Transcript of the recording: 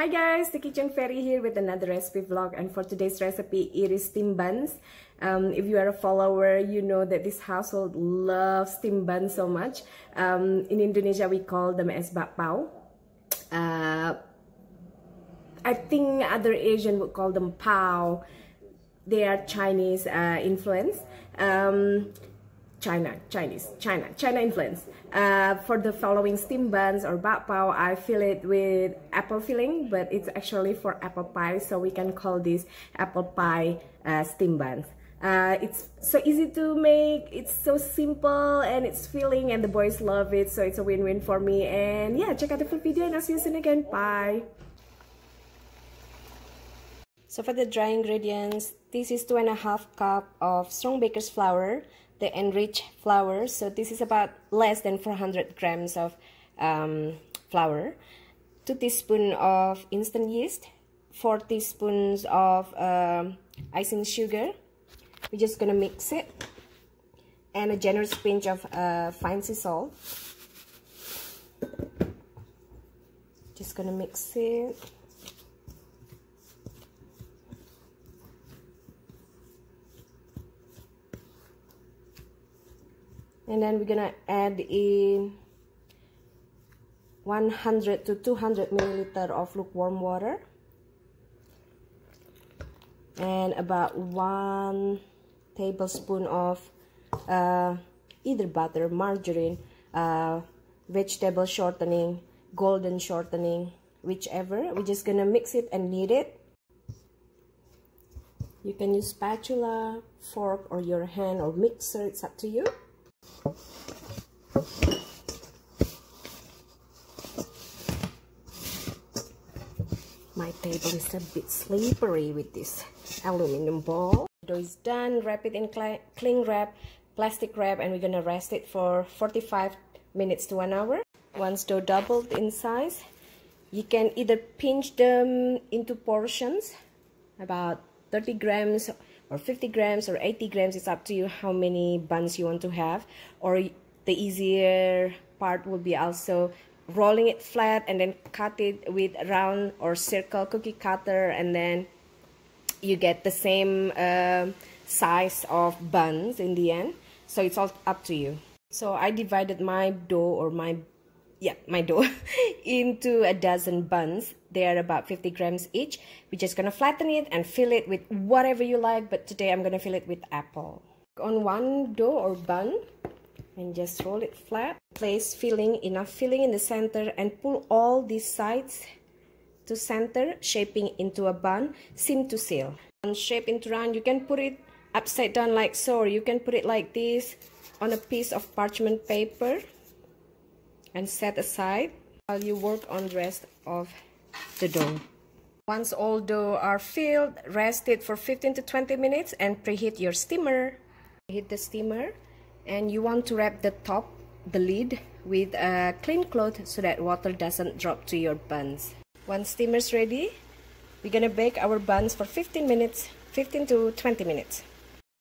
Hi guys, the Kitchen Fairy here with another recipe vlog, and for today's recipe it is steamed buns. If you are a follower, you know that this household loves steamed buns so much. In Indonesia we call them as bakpao. I think other Asian would call them pao. They are Chinese influence. China influence. For the following steamed buns or bakpao, I fill it with apple filling, but it's actually for apple pie, so we can call this apple pie steamed buns. It's so easy to make, it's so simple, and it's filling, and the boys love it, so it's a win-win for me. And yeah, check out the full video, and I'll see you soon again. Bye. So for the dry ingredients, this is 2.5 cups of strong baker's flour, the enriched flour. So this is about less than 400 grams of flour, 2 teaspoons of instant yeast, 4 teaspoons of icing sugar. We're just gonna mix it, and a generous pinch of fine sea salt. Just gonna mix it. And then we're gonna add in 100 to 200 milliliter of lukewarm water, and about 1 tablespoon of either butter, margarine, vegetable shortening, golden shortening, whichever. We're just gonna mix it and knead it. You can use spatula, fork, or your hand or mixer, it's up to you. My table is a bit slippery with this aluminum bowl. Dough is done. Wrap it in cling wrap, plastic wrap, and we're gonna rest it for 45 minutes to 1 hour. Once dough doubled in size, you can either pinch them into portions, about 30 grams or 50 grams or 80 grams. It's up to you how many buns you want to have. Or the easier part would be also rolling it flat and then cut it with round or circle cookie cutter, and then you get the same size of buns in the end. So it's all up to you. So I divided my dough, or my dough into a dozen buns. They are about 50 grams each. We're just gonna flatten it and fill it with whatever you like, but today I'm gonna fill it with apple. On one dough or bun, and just roll it flat. Place enough filling in the center, and pull all these sides to center, shaping into a bun, seam to seal. And shape into round. You can put it upside down like so, or you can put it like this on a piece of parchment paper and set aside while you work on the rest of the dough. Once all dough are filled, rest it for 15 to 20 minutes and preheat your steamer. Preheat the steamer, and you want to wrap the top, the lid, with a clean cloth so that water doesn't drop to your buns. Once steamer's ready, we're gonna bake our buns for 15 to 20 minutes.